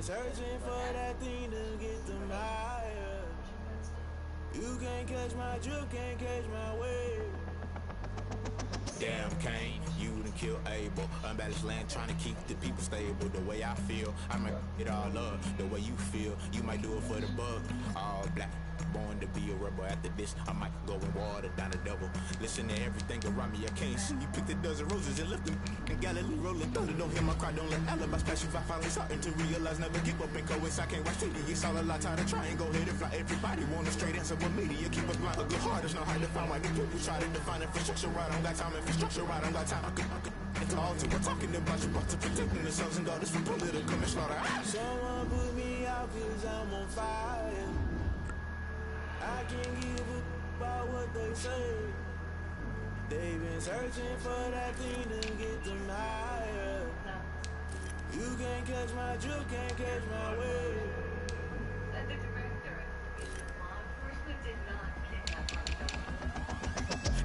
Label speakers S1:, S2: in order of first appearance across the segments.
S1: been searching for that thing to get them higher. You can't catch my drift, can't catch my wave.
S2: Damn Kane, you done kill Abel. Unbalanced land trying to keep the people stable. The way I feel, I might it all up. The way you feel, you might do it for the buck. All black, born to be a rebel. After this, I might go and water down the devil. Listen to everything around me, I can't see. You picked a dozen roses and left them in Galilee rolling thunder. Don't hear my cry, don't let alibis pass you. I finally starting to realize, never give up and coast. I can't watch TV, it's all a lot. Tired of trying, go ahead and fly. Everybody want a straight answer, but media keep us blind. A good heart is not hard to find. Why the people try to define infrastructure right? I don't got time, infrastructure right, I don't got time. I could alter. We're talking about you, about to protecting the sons and daughters from political and slaughter.
S1: Someone put me out cause I'm on fire. I can't give a about what they say. They've been searching for that thing to get them higher. You can't catch my drift, can't catch my wave.
S3: The director of law enforcement did not kidnap my daughter.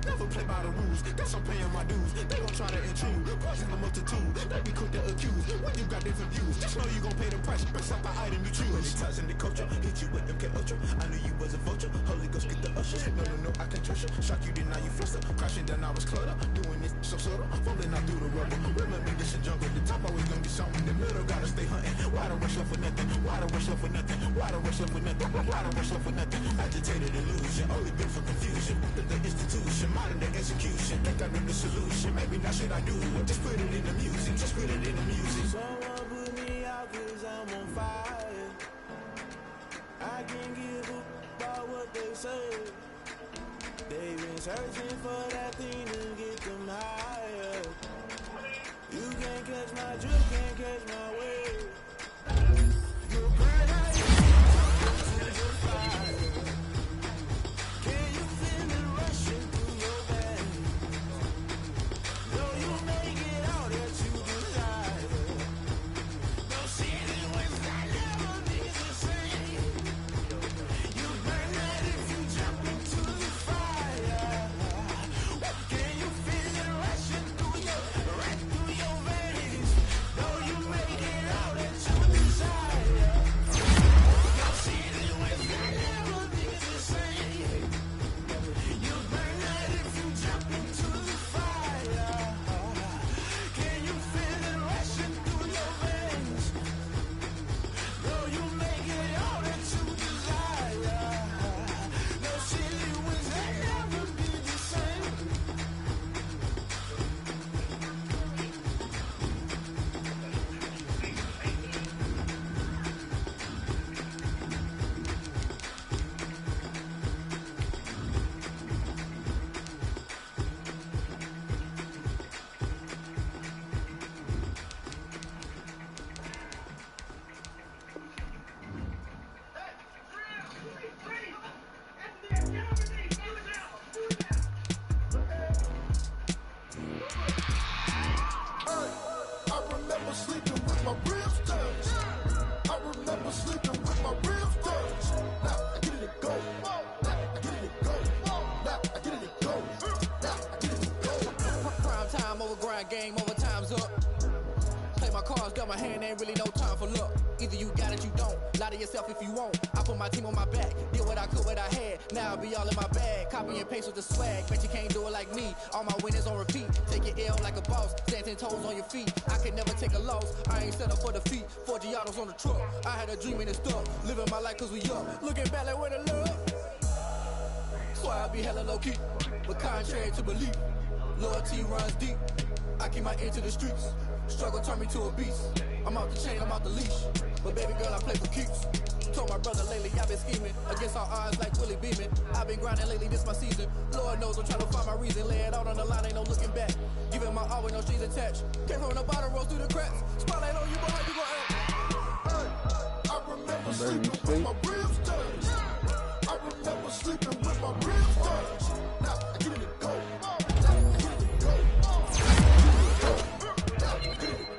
S2: Never play by the rules, guess I'm paying my dues. They gon' try to intrude, poison the multitude. They be quick to accuse, when you got different views. Just know you gon' pay the price, based off the item you choose. Many times in the culture, hit you with MK Ultra. I knew you was a vulture, Holy Ghost get the usher. No, I can trust you, shock you, then now you fluster. Crashing down, I was cluttered, doing this so subtle. Falling out through the rubble, remember this a jungle. The top always gonna be something, the middle gotta stay hunting. Why the rush left for nothing, why the rush left for nothing, why the rush left for nothing, why the rush left for nothing. Agitated illusion, only been for confusion. The institution, modern day execution. Think I know the solution, maybe not should I do it. Just put it in the music, just put it in the music.
S1: Someone put me out cause I'm on fire. I can't give a about what they say. They've been searching for that thing to get them higher. You can't catch my drift, can't catch my wave. You're burning out your fire. Can you feel it rushing through your veins? Though you make it all that you desire. No city was not never be the same. You burn out if you jump into the fire. Can you feel it rushing through right through your veins? Though you make it all that you desire. No city was not never be the same. You burn out if you jump into the fire. Can you feel it rushing through your veins? Though you make it all that you desire. No city was never be the same.
S4: I remember sleeping with my ribs touched. I remember sleeping with my ribs touched. Now I get it to go. Now I get it to go. Now I get it to go. Now I get it to go.
S5: Prime time over grind game, overtime's up. Play my cards, dealt my hand, ain't really no time for luck. Either you got it, you don't. Lie to yourself if you won't. I put my team on my back, did what I could, what I had. Now I'll be all in my bag. Copy and paste with the swag. Bet you can't do it like me. All my winners on repeat. Take your L like a boss. Stand 10 toes on your feet. I can never take a loss. I ain't set up for defeat. 4 Giottos on the truck. I had a dream and it's stuck. Living my life cause we up. Looking back like where the love. So I be hella low key. But contrary to belief, loyalty runs deep. I keep my ear to the streets. Struggle turned me to a beast. I'm out the chain, I'm out the leash. But baby girl, I play for keeps. Told my brother lately I've been scheming against all odds like Willie Beeman. I've been grinding lately, this my season. Lord knows I'm trying to find my reason. Lay it out on the line, ain't no looking back. Giving my all with no strings attached. Came from the bottom, rose through the cracks. Spotlight on you, boy, how you gon' act?
S4: I remember sleeping with my ribs touched. I remember sleeping with my ribs touched. Now I get it to go. Now I get it to go.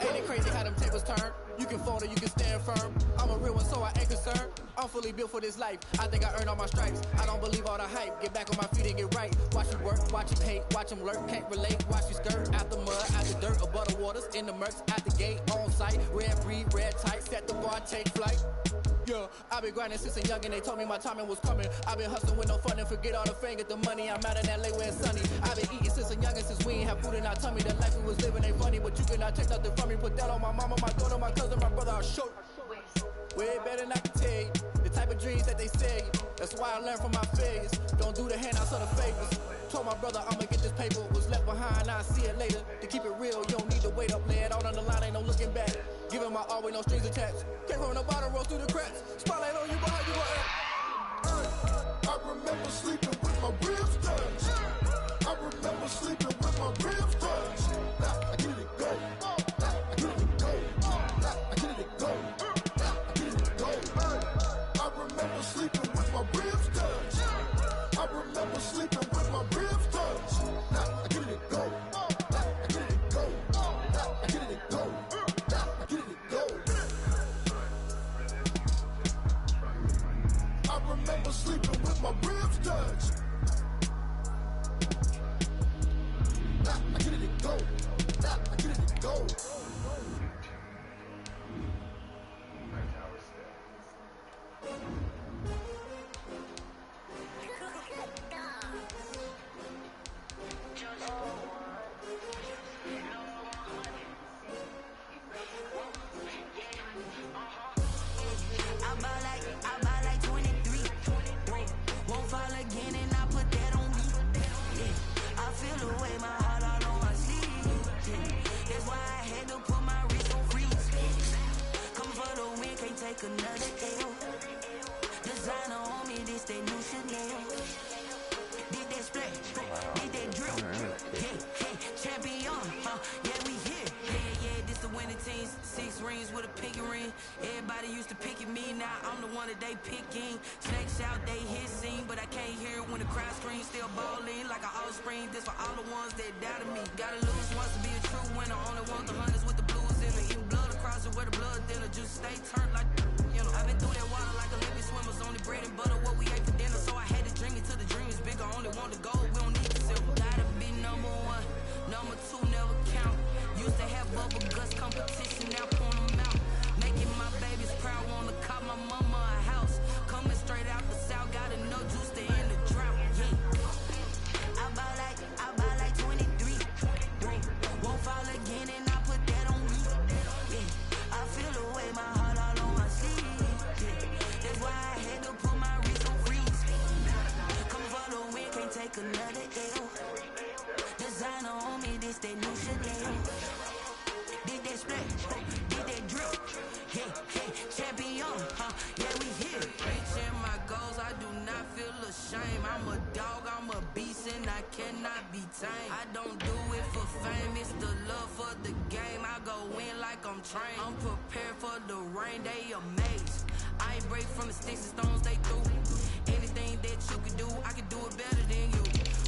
S5: Ain't it crazy how them tables turn? You can fold or you can stand firm. I'm a real one, so I ain't concerned. I'm fully built for this life. I think I earned all my stripes. I don't believe all the hype. Get back on my feet and get right. Watch you work, watch you hate, watch them lurk. Can't relate, watch you skirt. Out the mud, out the dirt, above the waters, in the murks, out the gate, on site. Red breed, red tight, set the bar, take flight. Yeah, I been grinding since a youngin', they told me my timing was coming. I been hustling with no fun and forget all the fame, get the money. I'm out in LA where it's sunny. I been eating since a youngin', since we ain't have food in our tummy. The life we was living ain't funny, but you cannot take nothing from me. Put that on my mama, my daughter, my cousin, my brother, I'll show you. Way better than I can tell you. The type of dreams that they sell you. That's why I learned from my failures. Don't do the handouts or the favors. Told my brother I'ma get this paper. Was left behind, I'll see it later. To keep it real, you don't need to wait up. Lay it out on the line, ain't no looking back. Giving my all with no strings attached. Came from the bottom, roll through the cracks. Spotlight on you, but how you gon'
S4: I remember sleeping with my ribs touched. I remember sleeping with my ribs touched. Now I get it go. Now I get it go. Now I get it go. Now I get it go. I remember sleeping with my ribs touched. I remember sleeping with my ribs touched. Now I get it go. Now I get it go. Now I get it go. Now I get it go. I remember sleeping with my ribs touched. Now I get it go. Now I get it go.
S6: I buy like 23. Won't fall again and I put that on me. Yeah. I feel the way my heart all on my sleeve. Yeah. That's why I had to put my wrist on freeze. Come for the win, can't take another L. Designer on me, this that new Chanel. Did that splash, did that drill. Yeah, champion, yeah, we here. Yeah, this the winning team. 6 rings with a pinky ring. Everybody used to pick at me, now I'm the one that they picking. Snakes out, they hissing, but I can't hear it when the crowd screams. Still balling like an offspring. This for all the ones that doubted me. Gotta lose once to be a true winner. Only want the hunters with the blues in it. Eating blood across it where the blood thinner. Just stay turned like, you know. I've been through that water like Olympic swimmers. Only bread and butter, what we ate for dinner. So I had to drink it till the dream is bigger. Only want the gold, we don't need the silver. Gotta be number 1, number 2 never count. Used to have bubble guts competition, now point them out. Making my babies proud, wanna cop my mama a house. Coming straight out the south, got enough juice to end the drought. Yeah. I buy like 23. Won't fall again and I put that on me. Yeah. I feel the way my heart all on my sleeve. Yeah. That's why I had to put my wrist on freeze. Coming for the win, can't take another L. Designer on me, this that new Chanel. Did that splash, did that drip. Yeah, champion, yeah, we here. Reaching my goals, I do not feel ashamed. I'm a dog, I'm a beast, and I cannot be tamed. I don't do it for fame, it's the love for the game. I go in like I'm trained. I'm prepared for the rain, they amazed. I ain't break from the sticks and stones they threw. Anything that you can do, I can do it better than you.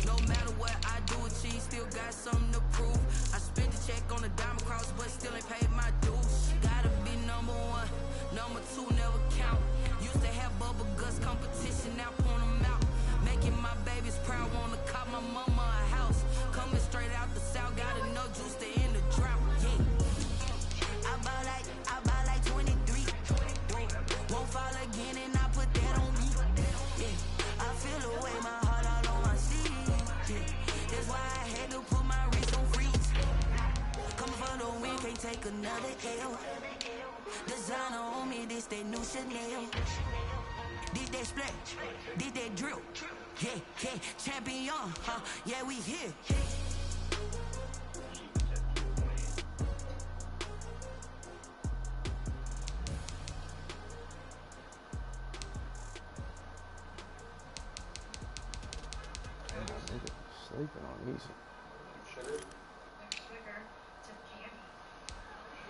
S6: No matter what I do, achieve, still got something to prove. I spent the check on the diamond cross, but still ain't paid my dues. Gotta be number 1, number 2 never count. Used to have bubble guts competition, now point them out. Making my babies proud, wanna cop my mama a house. Coming straight out the south, got enough juice to end the drought. Yeah. I buy like 23. Won't fall again and I put that on me. Yeah. I feel the way my heart all on my sleeve. Yeah. That's why I had to put my wrist on freeze. Coming for the win, can't take another L. Designer on me, this that new Chanel. Did that splash, did that drill. Yeah, champion, yeah, we here.
S7: Sleeping on music.
S3: Sugar? Sugar. It's a candy.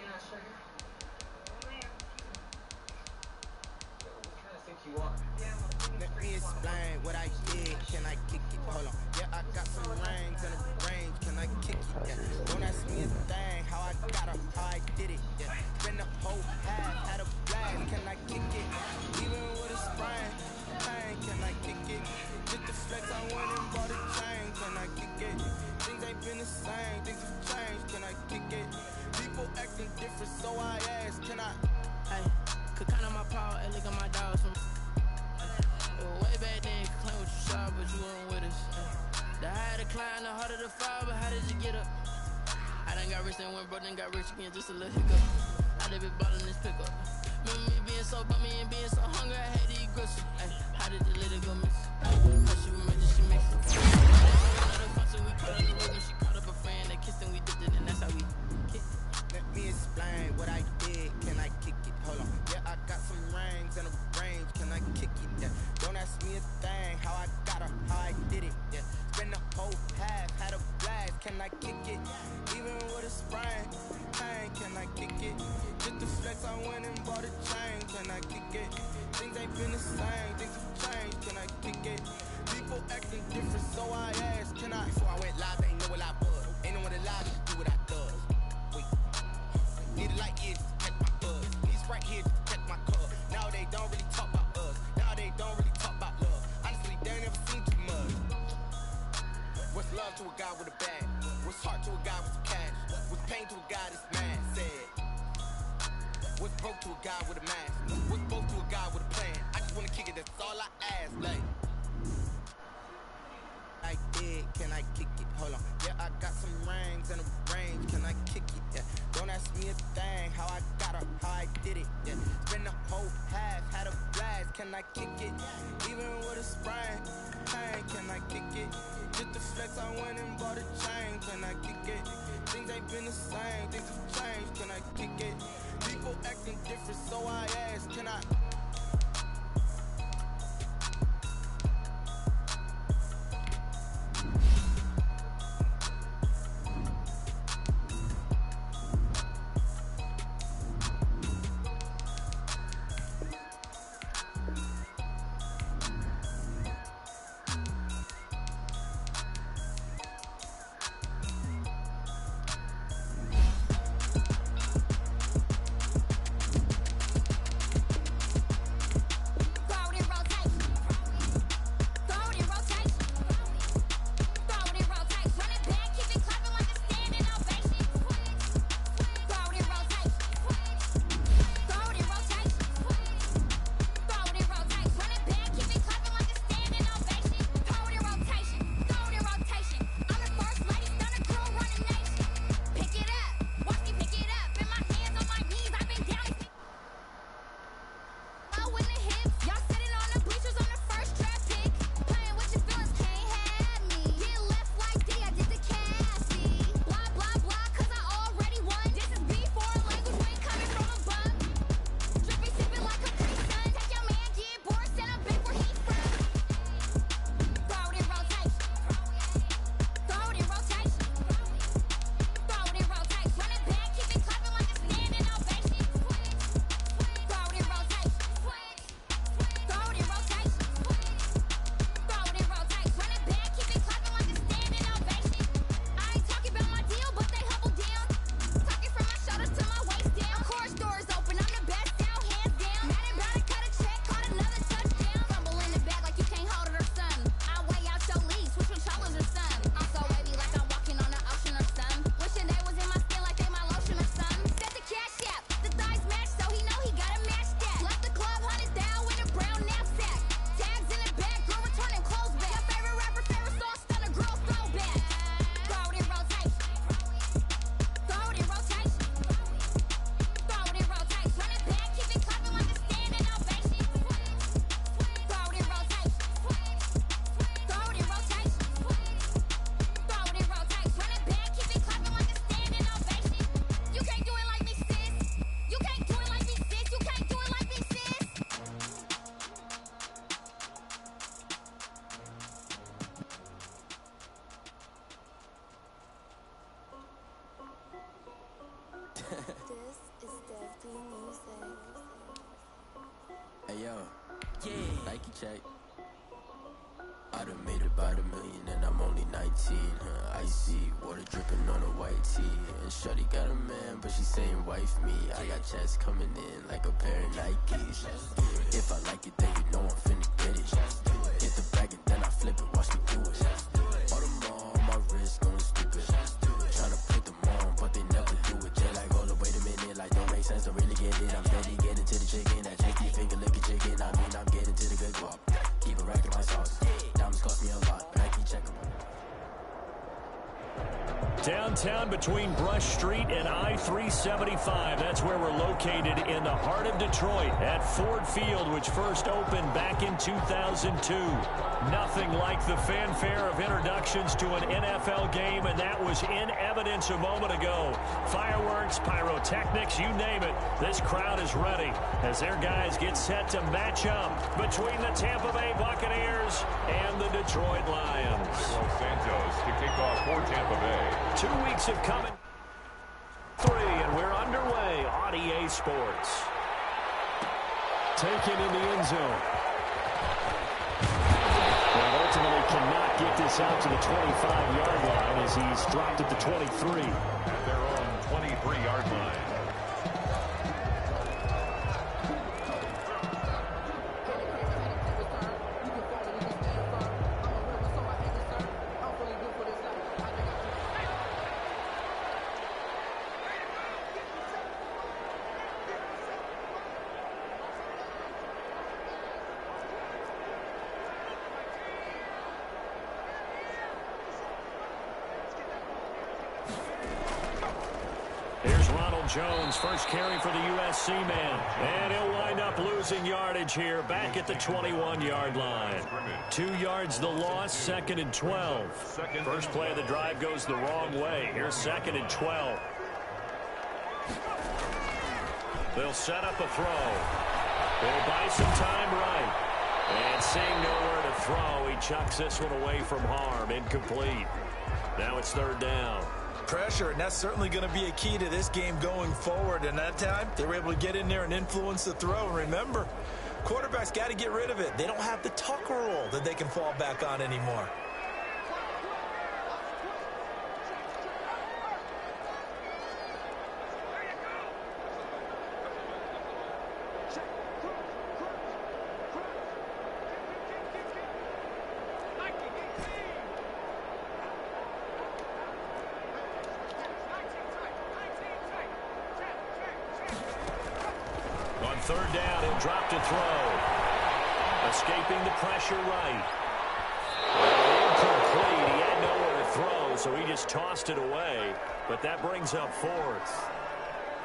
S3: You know sugar? Oh, yeah.
S8: What kind of think you want?
S3: Yeah,
S9: Let me explain what I did. Can I kick it? Hold on. Yeah, I got some rings and a range. Can I kick it? Yeah. Don't ask me a thing. How I got her, how I did it. Yeah. Been the whole half, had a blast. Can I kick it? Even with a
S7: got rich and went broke, then got rich again, just a little hiccup. I live it ballin' this pickup. Remember me being so bummy and being so hungry, I had to eat gristle. Ay, how did the little go miss? How she remember she mixed it. Another function, we caught on the road and she caught up a friend. They kissed and we dipped it, and that's how we kicked it.
S9: Let me explain what I did. Can I kick it? Hold on. Yeah, I got some rings and a range. Can I kick it? Yeah. Don't ask me a thing. How I got her, how I did it. Yeah. Spend the whole half, had a blast. Can I kick it? Even with a sprain. Hey, can I kick it? Just the flex, I went and bought a chain. Can I kick it? Things ain't been the same. Things have changed. Can I kick it? People acting different, so I asked. Can I? Before I went live, they know what I was. Ain't no one alive to do what I does. Need a light here to catch my buzz. Need Sprite here to catch my cup. Now they don't really talk about us. Now they don't really talk about love. Honestly, they ain't never seen too much. What's love to a guy with a bag? What's heart to a guy with some cash? What's pain to a guy that's mad? Said. What's broke to a guy with a mask? What's broke to a guy with a plan? I just wanna kick it, that's all I ask. Like, I did, can I kick it? Hold on. Yeah, I got some rings and a range. Can I kick it? Yeah. Don't ask me a thing. How I got her, how I did it. Yeah. Spend the whole half, had a blast. Can I kick it? Even with a sprain. Hey, can I kick it? Just the flex, I went and bought a chain. Can I kick it? Things ain't been the same. Things have changed. Can I kick it? People acting different, so I asked. Can I?
S8: Hey yo, Nike check. I done made about $1 million and I'm only 19. Icy water dripping on a white tee. And shorty got a man, but she saying wife me. I got checks coming in like a pair of Nikes. If I like it, then you know I'm finna get it. Hit the bag and then I flip it, watch me do it. All them on my wrist going stupid. Tryna put them on, but they never do it. Just like, hold up, wait a minute, like don't make sense to really get it. I'm steady getting to the chicken, that cheeky finger looking chicken. I mean, I'm getting to the good guap. Keep a rack in my sauce. Diamonds cost me a lot, but I keep checking.
S10: Downtown between Brush Street and I-375. That's where we're located in the heart of Detroit at Ford Field, which first opened back in 2002. Nothing like the fanfare of introductions to an NFL game, and that was in evidence a moment ago. Fireworks, pyrotechnics, you name it. This crowd is ready as their guys get set to match up between the Tampa Bay Buccaneers and the Detroit Lions.
S11: Los Santos to kick off for Tampa Bay.
S10: 2 weeks have come in 3, and we're underway on EA Sports. Taken in the end zone. And ultimately cannot get this out to the 25-yard line as he's dropped at the 23.
S11: At their own 23-yard line.
S10: Jones, first carry for the USC man, and he'll wind up losing yardage here back at the 21-yard line. 2 yards the loss, 2nd and 12. First play of the drive goes the wrong way. Here's 2nd and 12. They'll set up a throw. They'll buy some time right. And seeing nowhere to throw, he chucks this one away from harm. Incomplete. Now it's 3rd down.
S12: Pressure, and that's certainly going to be a key to this game going forward. And that time, they were able to get in there and influence the throw. And remember, quarterbacks got to get rid of it. They don't have the Tucker rule that they can fall back on anymore.
S10: Third down, he'll drop to throw. Escaping the pressure right. Incomplete. He had nowhere to throw, so he just tossed it away. But that brings up 4th.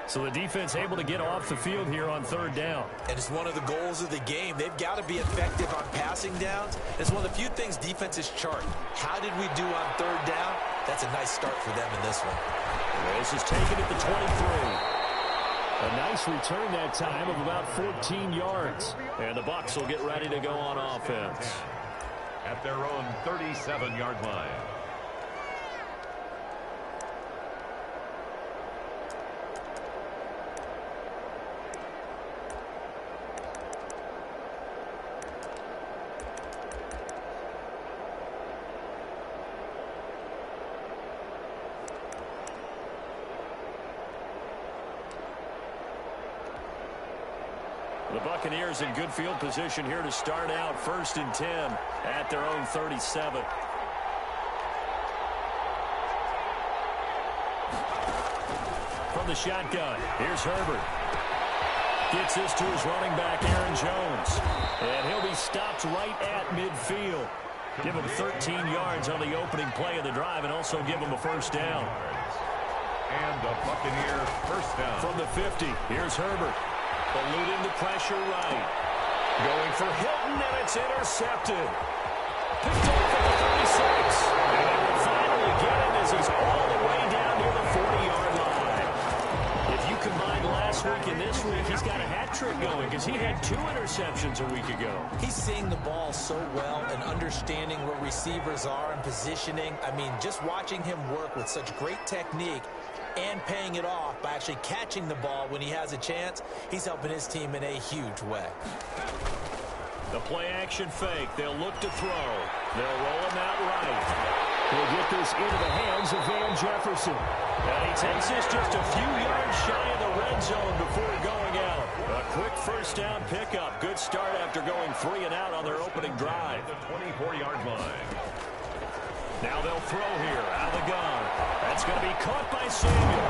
S10: So the defense able to get off the field here on 3rd down.
S12: And it's one of the goals of the game. They've got to be effective on passing downs. It's one of the few things defenses chart. How did we do on 3rd down? That's a nice start for them in this one.
S10: Well, this is taken at the 23. A nice return that time of about 14 yards. And the Bucs will get ready to go on offense.
S11: At their own 37-yard line.
S10: The Buccaneers in good field position here to start out 1st and 10 at their own 37. From the shotgun, here's Herbert. Gets this to his running back, Aaron Jones. And he'll be stopped right at midfield. Give him 13 yards on the opening play of the drive and also give him a 1st down.
S11: And the Buccaneer 1st down.
S10: From the 50, here's Herbert. Eluding the pressure right. Going for Hilton, and it's intercepted. Picked off at the 36. And they will finally get him as he's all the way down near the 40-yard line. If you combine last week and this week, he's got a hat trick going because he had 2 interceptions a week ago.
S12: He's seeing the ball so well and understanding where receivers are and positioning. I mean, just watching him work with such great technique and paying it off by actually catching the ball when he has a chance, he's helping his team in a huge way.
S10: The play-action fake. They'll look to throw. They'll roll him out right. He'll get this into the hands of Van Jefferson. And he takes this just a few yards shy of the red zone before going out. A quick 1st down pickup. Good start after going 3 and out on their opening drive.
S11: The 24-yard line.
S10: Now they'll throw here out of the gun. That's going to be caught by Samuel.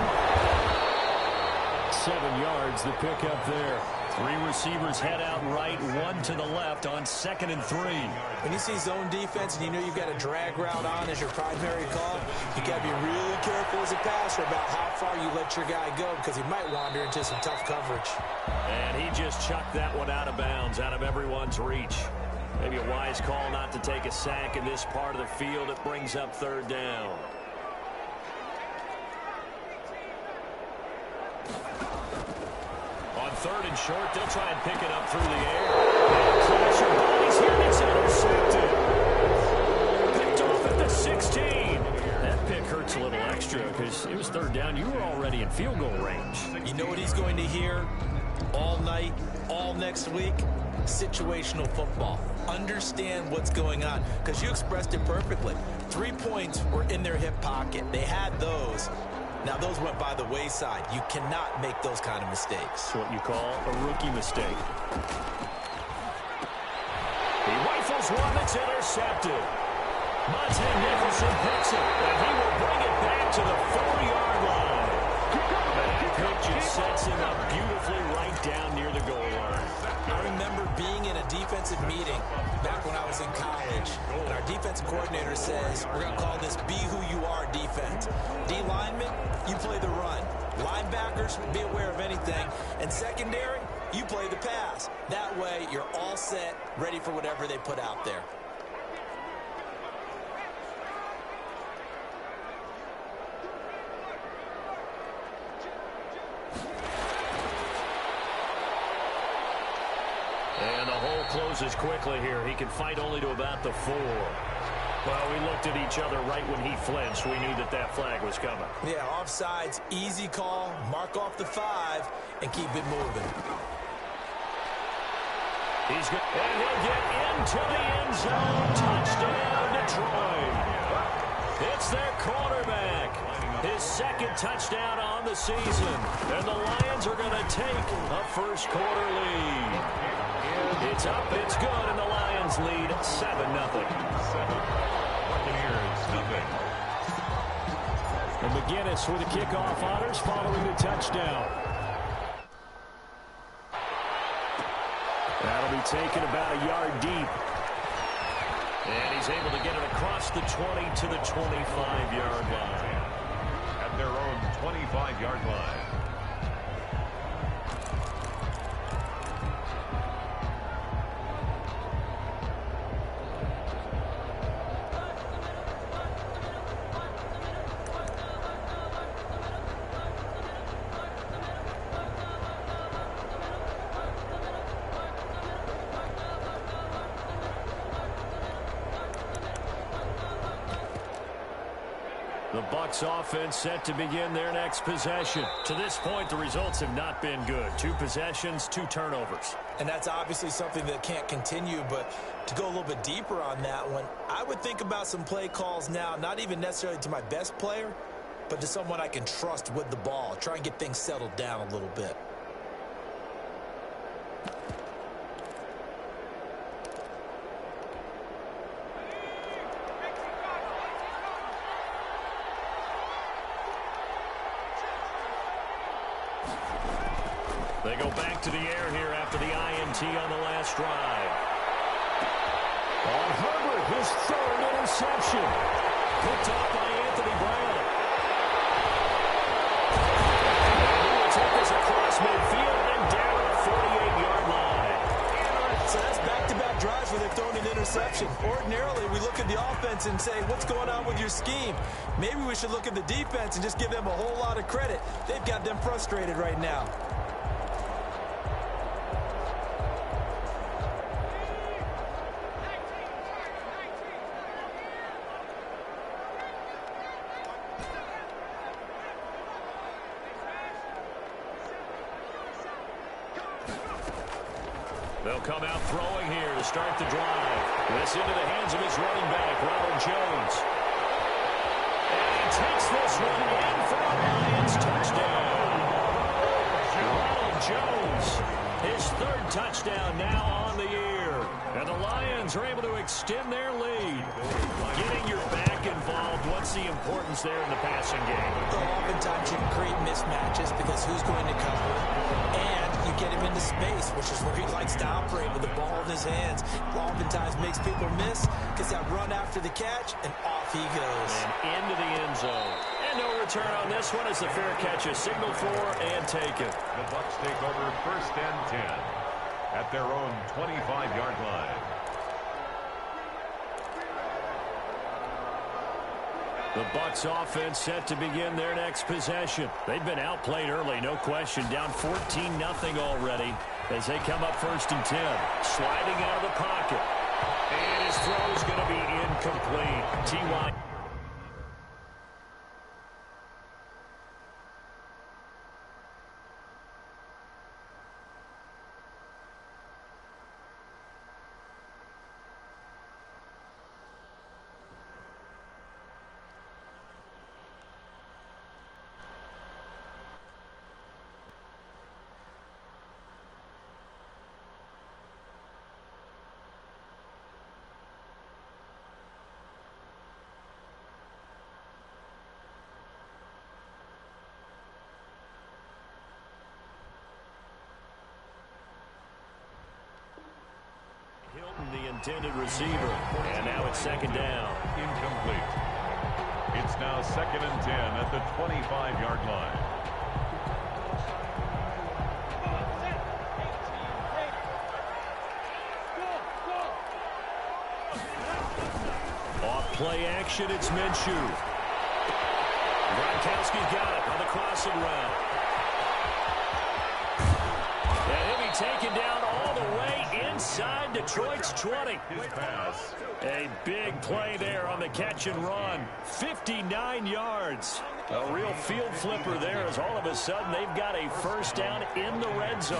S10: 7 yards, the pickup there. Three receivers head out right, one to the left on 2nd and 3.
S12: When you see zone defense and you know you've got a drag route on as your primary call, you got to be really careful as a passer about how far you let your guy go because he might wander into some tough coverage.
S10: And he just chucked that one out of bounds, out of everyone's reach. Maybe a wise call not to take a sack in this part of the field. It brings up 3rd down. On 3rd and short, they'll try and pick it up through the air. And clash of bodies here. It's intercepted. Picked off at the 16. That pick hurts a little extra because it was 3rd down. You were already in field goal range.
S12: You know what he's going to hear all night, all next week? Situational football. Understand what's going on because you expressed it perfectly. 3 points were in their hip pocket. They had those. Now, those went by the wayside. You cannot make those kind of mistakes.
S10: What you call a rookie mistake. He rifles one that's intercepted. Monte Nicholson picks it, and he will bring it back to the 4-yard line. That pitch just sets him up beautifully right down near the goal line.
S12: I remember being in a defensive meeting back when I was in college, and our defensive coordinator says, we're going to call this be who you are defense. D linemen, you play the run. Linebackers, be aware of anything. And secondary, you play the pass. That way, you're all set, ready for whatever they put out there.
S10: And the hole closes quickly here. He can fight only to about the 4. Well, we looked at each other right when he flinched. We knew that that flag was coming.
S12: Yeah, offsides, easy call, mark off the 5, and keep it moving.
S10: He's good. And he'll get into the end zone. Touchdown, Detroit. It's their quarterback. His 2nd touchdown on the season. And the Lions are going to take a first-quarter lead. It's up, it's good, and the Lions lead 7-0. And McGinnis with the kickoff honors following the touchdown. That'll be taken about a yard deep. And he's able to get it across the 20 to the 25-yard line.
S11: At their own 25-yard line.
S10: The Bucs offense set to begin their next possession. To this point, the results have not been good. 2 possessions, 2 turnovers.
S12: And that's obviously something that can't continue, but to go a little bit deeper on that one, I would think about some play calls now, not even necessarily to my best player, but to someone I can trust with the ball. Try and get things settled down a little bit.
S10: They go back to the air here after the INT on the last drive. On Herbert, his 3rd interception. Picked off by Anthony Brown. And he will take this across midfield and down at the 48-yard line.
S12: So that's back-to-back drives where they've thrown an interception. Ordinarily, we look at the offense and say, what's going on with your scheme? Maybe we should look at the defense and just give them a whole lot of credit. They've got them frustrated right now.
S10: They'll come out throwing here to start the drive. This into the hands of his running back, Ronald Jones. And he takes this one in for a Lions touchdown. Ronald Jones, his 3rd touchdown now on the year. And the Lions are able to extend their lead. Getting your back involved, what's the importance there in the passing game?
S12: Oftentimes you can create mismatches because who's going to cover, and you get him into space, which is where he likes to operate with the ball in his hands. Oftentimes makes people miss, gets that run after the catch, and off he goes.
S10: And into the end zone. And no return on this one as the fair catch is signaled for and taken.
S11: The Bucs take over 1st and 10 at their own 25-yard line.
S10: The Bucs offense set to begin their next possession. They've been outplayed early, no question. Down 14-0 already as they come up 1st and 10. Sliding out of the pocket. And his throw is going to be incomplete. T.Y. the intended receiver. And now it's 2nd down.
S11: Incomplete. It's now 2nd and 10 at the 25-yard line.
S10: Off play action, it's Minshew. Gronkowski's got it on the crossing route. And he'll be taken down all the way inside Detroit's 20.
S11: His pass.
S10: A big play there on the catch and run. 59 yards. A real field flipper there as all of a sudden they've got a 1st down in the red zone.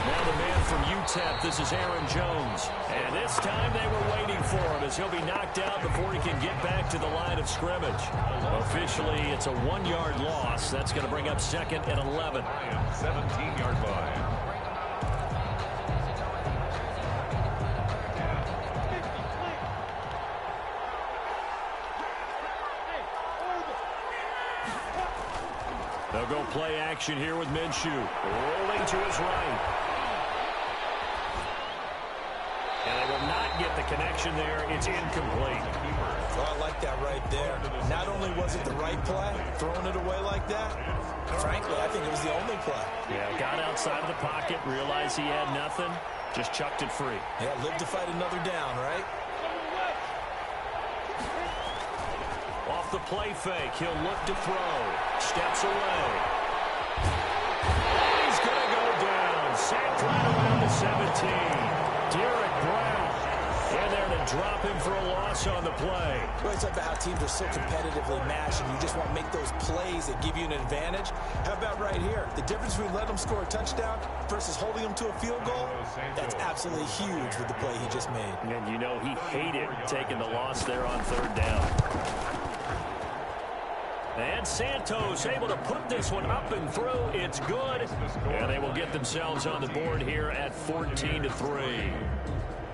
S10: Now the man from UTEP, this is Aaron Jones. And this time they were waiting for him as he'll be knocked out before he can get back to the line of scrimmage. Officially, it's a 1-yard loss. That's going to bring up 2nd and 11.
S11: 17-yard line.
S10: They'll go play action here with Minshew. Rolling to his right. And they will not get the connection there. It's incomplete.
S12: Oh, I like that right there. Not only was it the right play, throwing it away like that, frankly, I think it was the only play.
S10: Yeah, got outside of the pocket, realized he had nothing, just chucked it free.
S12: Yeah, live to fight another down, right?
S10: Off the play fake, he'll look to throw. Steps away. He's going to go down. Sacked right around the 17. Derek Brown in there to drop him for a loss on the play.
S12: Well, it's about how teams are so competitively matched, and you just want to make those plays that give you an advantage. How about right here? The difference between letting them score a touchdown versus holding them to a field goal, that's absolutely huge with the play he just made.
S10: And you know he hated taking the loss there on 3rd down. And Santos able to put this one up and through. It's good. And they will get themselves on the board here at 14-3.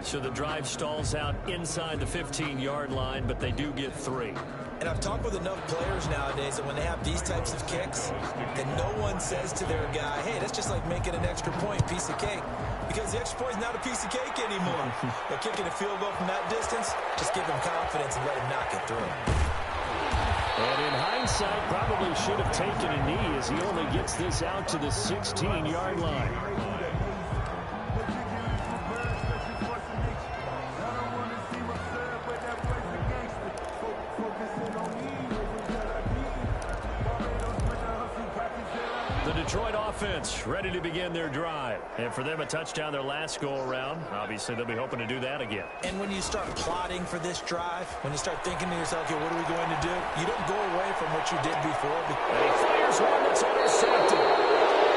S10: So the drive stalls out inside the 15-yard line, but they do get 3.
S12: And I've talked with enough players nowadays that when they have these types of kicks, that no one says to their guy, hey, that's just like making an extra point, piece of cake. Because the extra point is not a piece of cake anymore. But kicking a field goal from that distance, just give him confidence and let him knock it through.
S10: And in hindsight, probably should have taken a knee as he only gets this out to the 16-yard line. The Detroit offense ready to begin their drive. And for them, a touchdown their last go-around. Obviously, they'll be hoping to do that again.
S12: And when you start plotting for this drive, when you start thinking to yourself, okay, what are we going to do? You don't go away from what you did before.
S10: And he fires one that's intercepted.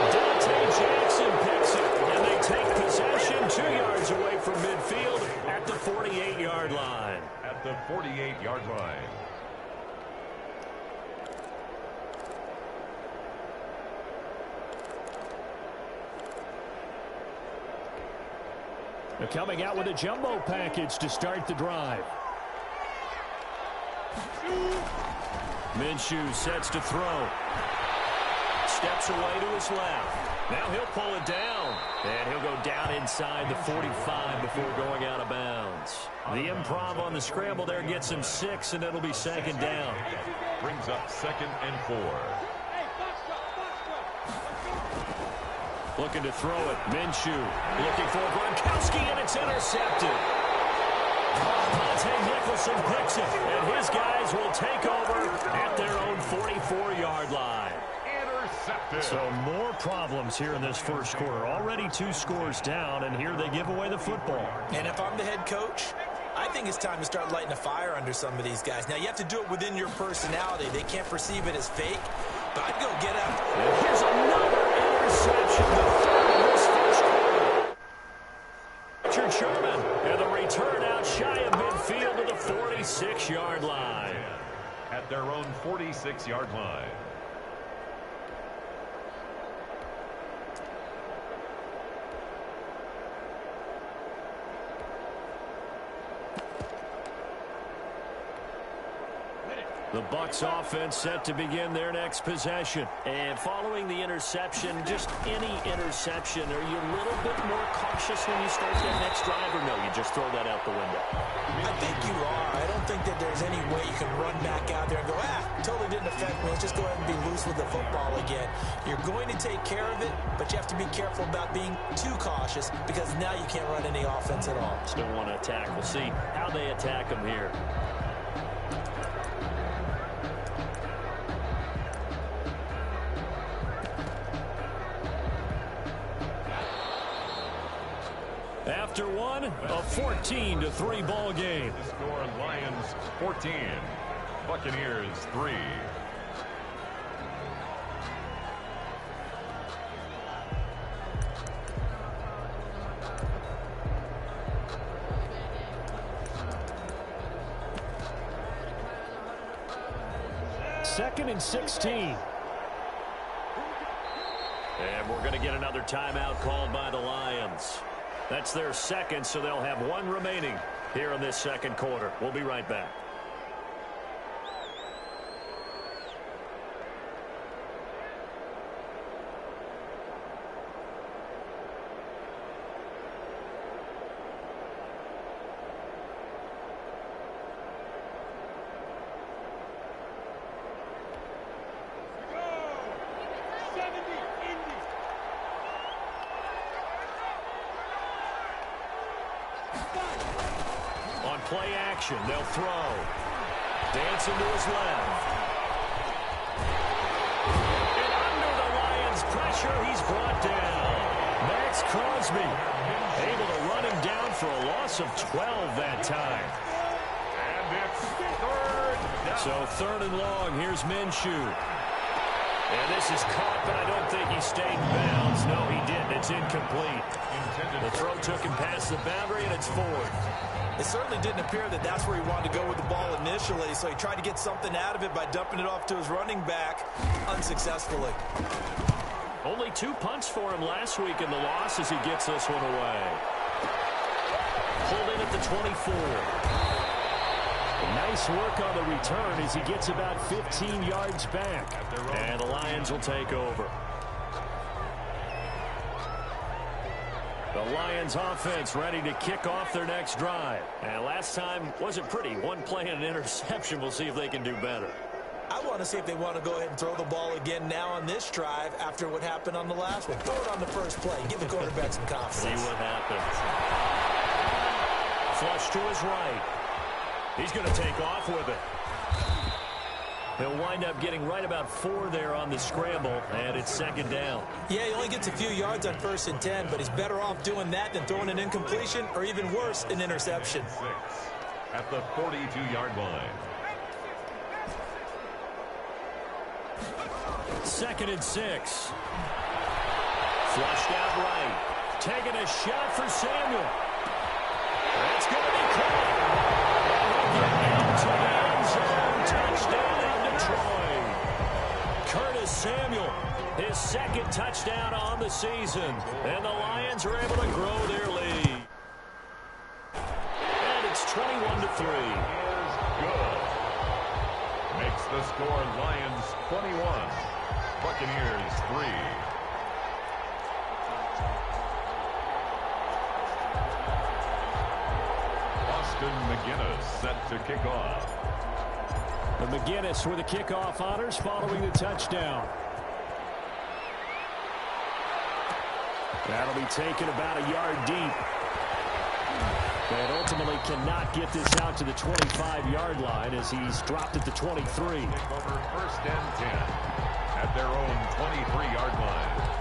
S10: Dante Jackson picks it, and they take possession 2 yards away from midfield at the 48-yard line.
S11: At the 48-yard line.
S10: They're coming out with a jumbo package to start the drive. Minshew sets to throw. Steps away to his left. Now he'll pull it down, and he'll go down inside the 45 before going out of bounds. The improv on the scramble there gets him 6, and it'll be second down.
S11: Brings up 2nd and 4.
S10: Looking to throw it. Minshew looking for Gronkowski, and it's intercepted. Monte Nicholson picks it, and his guys will take over at their own 44-yard line.
S11: Intercepted.
S10: So more problems here in this first quarter. Already 2 scores down, and here they give away the football.
S12: And if I'm the head coach, I think it's time to start lighting a fire under some of these guys. Now, you have to do it within your personality. They can't perceive it as fake, but I'd go get out.
S10: And here's another interception, the third of this first quarter. Richard Sherman, and the return out shy of midfield to the 46-yard line.
S11: At their own 46-yard line.
S10: The Bucs offense set to begin their next possession. And following the interception, just any interception, are you a little bit more cautious when you start that next drive, or no, you just throw that out the window?
S12: I think you are. I don't think that there's any way you can run back out there and go, totally didn't affect me. Let's just go ahead and be loose with the football again. You're going to take care of it, but you have to be careful about being too cautious because now you can't run any offense at all.
S10: Still want to attack. We'll see how they attack them here. After one, a 14-3 ball game.
S11: The score, Lions 14, Buccaneers 3.
S10: Second and 16. And we're going to get another timeout called by the Lions. That's their second, so they'll have one remaining here in this second quarter. We'll be right back. On play action, they'll throw. Dancing to his left. And under the Lions' pressure, he's brought down. Max Crosby able to run him down for a loss of 12 that time.
S11: And it's third down.
S10: So third and long, here's Minshew. And this is caught, but I don't think he stayed in bounds. No, he didn't. It's incomplete. The throw took him past the boundary, and it's forward.
S12: It certainly didn't appear that that's where he wanted to go with the ball initially, so he tried to get something out of it by dumping it off to his running back unsuccessfully.
S10: Only 2 punts for him last week in the loss as he gets this one away. Pulled in at the 24. Nice work on the return as he gets about 15 yards back. And the Lions will take over. The Lions offense ready to kick off their next drive. And last time wasn't pretty. One play and an interception. We'll see if they can do better.
S12: I want to see if they want to go ahead and throw the ball again now on this drive after what happened on the last one. Throw it on the first play. Give the quarterback some confidence.
S10: See what happens. Flush to his right. He's going to take off with it. He'll wind up getting right about 4 there on the scramble, and it's second down.
S12: Yeah, he only gets a few yards on 1st and 10, but he's better off doing that than throwing an incompletion or even worse, an interception.
S11: 6 at the 42-yard line.
S10: Second and 6. Flushed out right. Taking a shot for Samuel. That's going to be caught. To the end zone, touchdown in Detroit. Curtis Samuel, his second touchdown on the season, and the Lions are able to grow their lead. And it's 21-3.
S11: Is good. Makes the score Lions 21, Buccaneers 3. Austin McGinnis set to kick off.
S10: The McGinnis with the kickoff honors following the touchdown. That'll be taken about a yard deep. And ultimately cannot get this out to the 25-yard line as he's dropped at the 23.
S11: Over 1st and 10 at their own 23-yard line.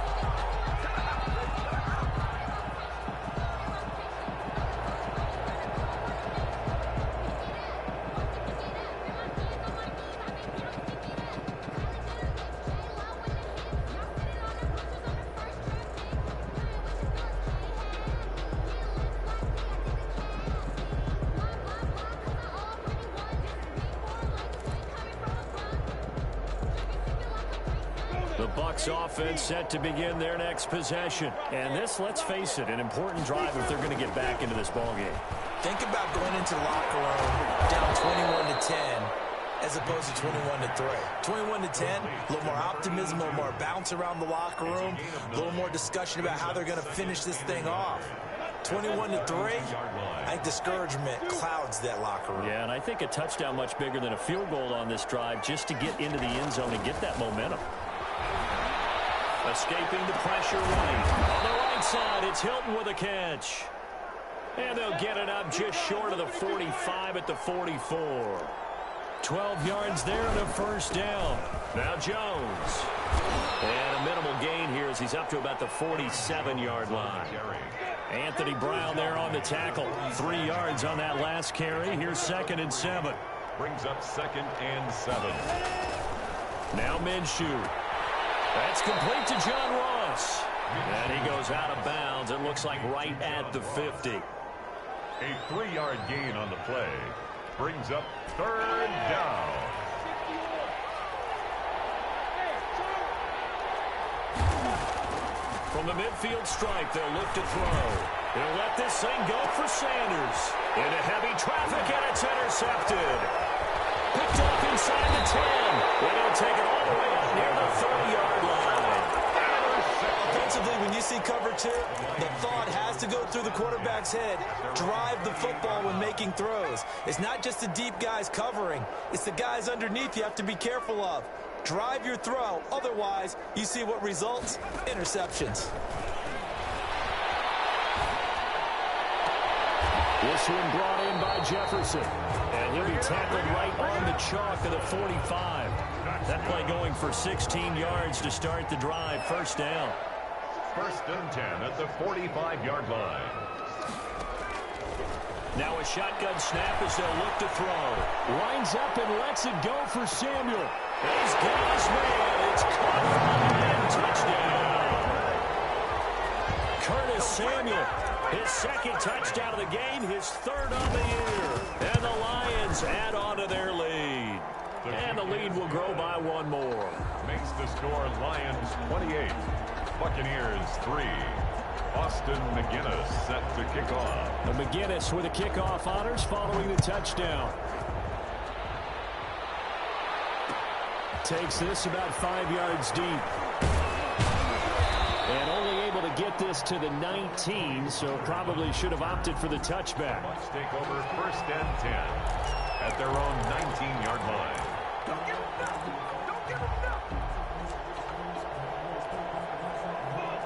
S10: Offense set to begin their next possession. And this, let's face it, an important drive if they're going to get back into this ballgame.
S12: Think about going into the locker room down 21-10 as opposed to 21-3. 21-10, a little more optimism, a little more bounce around the locker room, a little more discussion about how they're going to finish this thing off. 21-3, I think discouragement clouds that locker room.
S10: Yeah, and I think a touchdown much bigger than a field goal on this drive just to get into the end zone and get that momentum. Escaping the pressure right. On the right side, it's Hilton with a catch. And they'll get it up just short of the 45 at the 44. 12 yards there and a first down. Now Jones. And a minimal gain here as he's up to about the 47-yard line. Anthony Brown there on the tackle. 3 yards on that last carry. Here's 2nd and 7.
S11: Brings up 2nd and 7.
S10: Now Minshew. That's complete to John Ross. And he goes out of bounds. It looks like right at the 50.
S11: A 3-yard gain on the play. Brings up 3rd down.
S10: From the midfield stripe, they'll look to throw. They'll let this thing go for Sanders. Into heavy traffic, and it's intercepted. Picked up inside the 10. And he'll take it all the way up near the 30-yard line.
S12: Offensively, when you see cover 2, the thought has to go through the quarterback's head. Drive the football when making throws. It's not just the deep guys covering. It's the guys underneath you have to be careful of. Drive your throw. Otherwise, you see what results? Interceptions.
S10: This one brought in by Jefferson. And he'll be tackled right on the chalk of the 45. That play going for 16 yards to start the drive. First down.
S11: 1st and 10 at the 45-yard line.
S10: Now a shotgun snap as they'll look to throw. Lines up and lets it go for Samuel. He's got his man. It's caught and touchdown. Curtis Samuel, his 2nd touchdown of the game, his 3rd of the year. And the Lions add on to their lead. And the lead will grow by 1 more.
S11: Makes the score Lions 28, Buccaneers 3. Austin McGinnis set to kick off.
S10: The McGinnis with the kickoff honors following the touchdown. Takes this about 5 yards deep. And only able to get this to the 19, so probably should have opted for the touchback.
S11: Let's take over 1st and 10 at their own 19-yard line.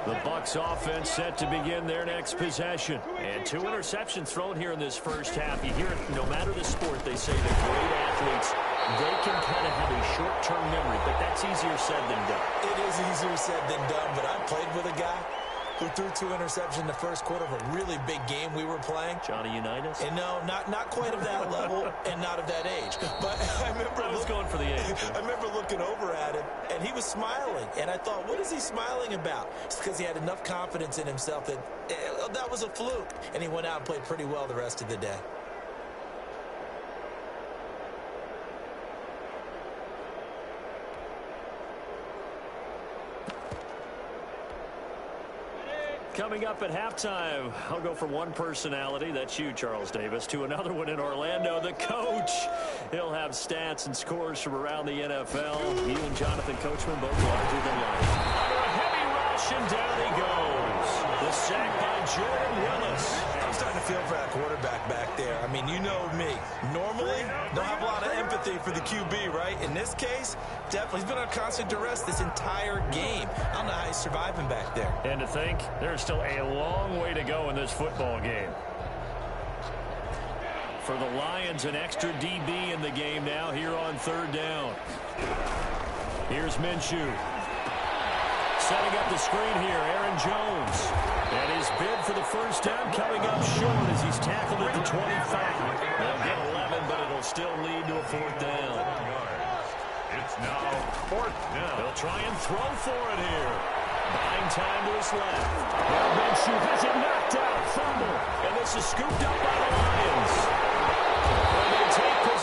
S10: The Bucs offense set to begin their next possession. And 2 interceptions thrown here in this first half. You hear it, no matter the sport, they say that great athletes, they can kind of have a short-term memory, but that's easier said than done.
S12: It is easier said than done, but I played with a guy who threw 2 interceptions in the first quarter of a really big game we were playing.
S10: Johnny Unitas?
S12: And no, not quite of that level and not of that age. But I remember
S10: I was going for the age.
S12: I remember looking over at him, and he was smiling. And I thought, what is he smiling about? It's because he had enough confidence in himself that that was a fluke. And he went out and played pretty well the rest of the day.
S10: Coming up at halftime, I'll go from one personality, that's you, Charles Davis, to another one in Orlando, the coach. He'll have stats and scores from around the NFL. You and Jonathan Coachman both larger than life. Under a heavy rush, and down he goes. The sack by Jordan Willis.
S12: starting to feel for that quarterback back there. I mean, you know me. Normally, don't have a lot of empathy for the QB, right? In this case, definitely. He's been on constant duress this entire game. I don't know how he's surviving back there.
S10: And to think, there's still a long way to go in this football game. For the Lions, an extra DB in the game now here on 3rd down. Here's Minshew. Setting up the screen here, Aaron Jones. And his bid for the first down coming up short as he's tackled at the 25. They'll get 11, but it'll still lead to a 4th down.
S11: It's now 4th down.
S10: They'll try and throw for it here. Buying time to his left. Now Minshew has it knocked out. Fumble. And this is scooped up by the Lions. And they take this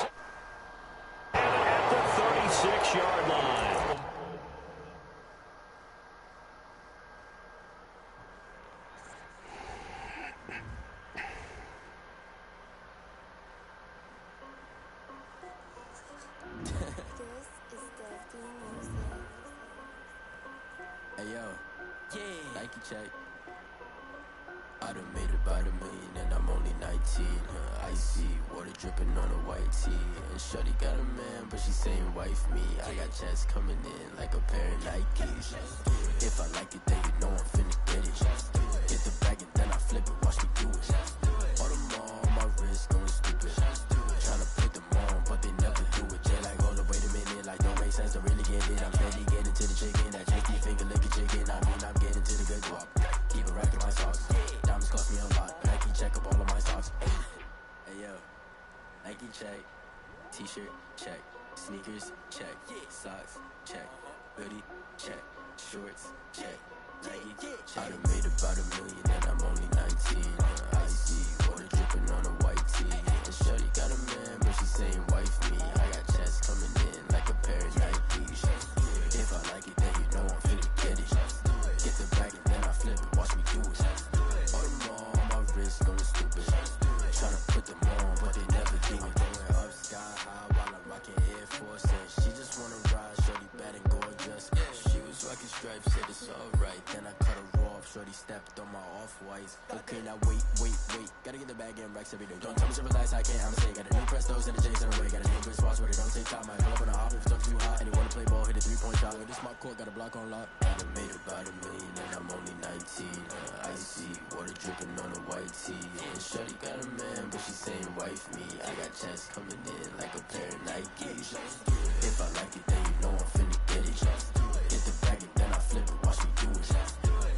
S10: at the 36-yard line.
S8: Hey yo, Nike check. I done made about $1 million and I'm only 19. Icy water dripping on a white tee. And shorty got a man, but she saying wife me. I got checks coming in like a pair of Nikes. If I like it, then you know I'm finna get it. Get the bag and then I flip it, watch me do it. All them on my wrist going stupid. Tryna put them on, but they never do it. Jay like, hold up, wait a minute, like don't make sense to really get it. I'm steady getting to the chicken, that tricky finger licking chicken. I mean, I'm getting to the good guap. Keep a rack in my socks. Diamonds cost me a lot. Nike check up all of my socks. Hey yo, Nike check. T-shirt check. Sneakers check. Socks check. Hoodie check. Shorts check. Nike check. I done made about $1 million and I'm only 19. Icy water dripping on a white tee. And shorty got a man, but she saying wife me. I got checks coming in like a pair of Nikes. If I like it, then you know I'm finna get it. Get the bag and then I flip it, watch me do it. All them on my wrist going stupid. Tryna put them on, but they never do it. Going up sky high while I'm rocking Air Force. And she just wanna ride, shorty bad and gorgeous. She was rocking stripes, said it's alright. Then I cut her off, shorty stepped on my off-whites. Okay, now wait. Gotta get the bag and racks every day. Don't tell me to relax, I can't, I'ma say. Got a new Prestos and a J's in a way. Got a new Chris Ross, but it don't take time. I pull up on a hop if it's up too hot. And you wanna play ball, hit a 3-point shot. With this smart court, got a block on lock. I done made about $1 million and I'm only 19. Icy water dripping on a white tee. And shorty got a man, but she saying wife me. I got checks coming in like a pair of Nikes. If I like it, then you know I'm finna get it. Get the bag and then I flip it, watch me do it.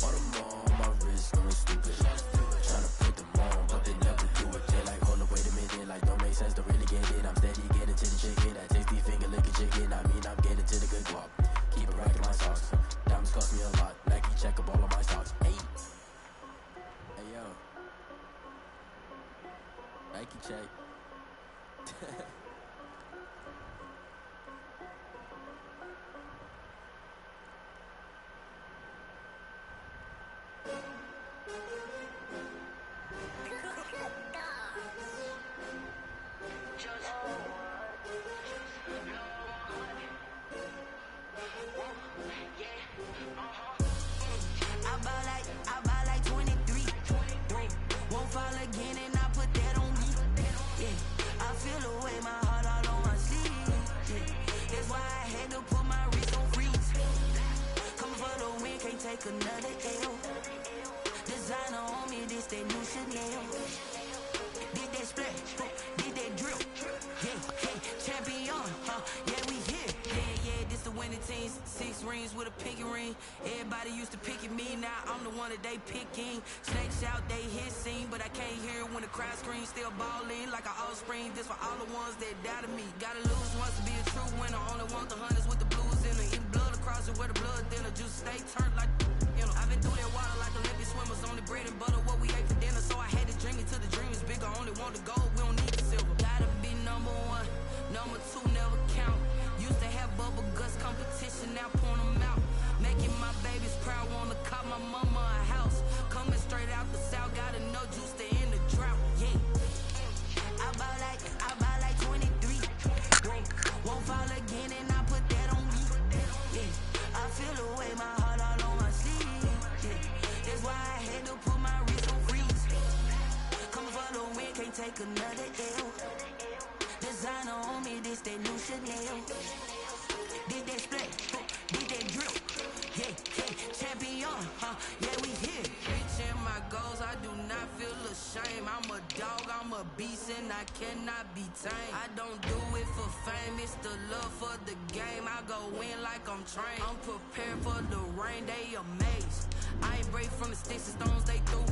S8: All them on my wrist going stupid. Tryna put them on, but they never do it. They like, hold up, wait a minute, like don't make sense to really get it. I'm steady getting to the chicken, that tasty finger licking chicken. I mean, I'm getting to the good guap. Keep a rack in my socks. Diamonds cost me a lot. Nike check up all of my socks. Hey yo, Nike check.
S6: I buy like 23. Won't fall again and I put that on me. Yeah, I feel the way, my heart all on my sleeve. Yeah, that's why I had to put my wrist on freeze. Coming for the win, can't take another L. Designer on me, this that new Chanel. Did that splash, did that drip. Yeah, champion, yeah, we here. Yeah, this the winning team. 6 rings with a pinky ring. Everybody used to pick at me, now I'm the one that they picking. Snakes out, they hit scene, but I can't hear it when the crowd screams. Still balling like an offspring. This for all the ones that doubted me. Gotta lose once to be a true winner. Only want the hunters with the blues in it. Eat blood across it where the blood thinner. Juice stay turned like, you know. I've been through that water like Olympic swimmers. Only bread and butter, what we ate for dinner. So I had to dream it till the dream is bigger. Only want the gold, we don't need the silver. Gotta be number 1, number 2 never count. Used to have bubble guts competition, now point them out. Making my babies proud, wanna call my mama a house. Coming straight out the south, gotta know juice to end the drought. Yeah, I buy like 23. Won't fall again and I put that on me. Yeah, I feel the way, my heart all on my sleeve. Yeah, that's why I had to put my wrist on freeze. take another L. Designer on me, this that new Chanel. Did that split, did that drill. Yeah, champion, yeah, we here. Reaching my goals, I do not feel ashamed. I'm a dog, I'm a beast, and I cannot be tamed. I don't do it for fame, it's the love for the game. I go in like I'm trained. I'm prepared for the rain, they amazed. I ain't brave from the sticks and stones they threw.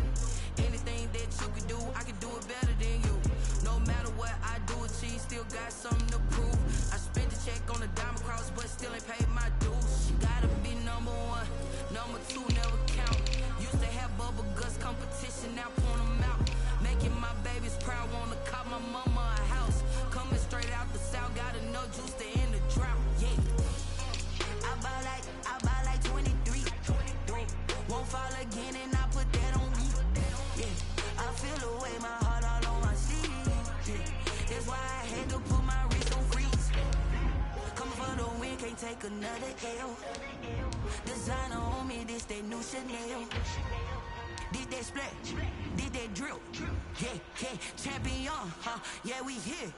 S6: Anything that you can do, I can do it better than you. No matter what I do, achieve, still got something to prove. I spent the check on the diamond cross, but still ain't paid my dues. You gotta be number one, number two never count. Used to have bubble guts competition, now point them out. Making my babies proud, wanna cop my mama a house. Coming straight out the south, got enough juice to end the drought. Yeah, I buy like 23. Won't fall again, and I put that on me. Yeah, I feel the way, my heart all on my sleeve. Yeah, that's why I had to put my wrist on freeze. Coming for the win, can't take another L. Designer on me, this that new Chanel. Did that splash, did that drill. Yeah, champion, yeah, we here.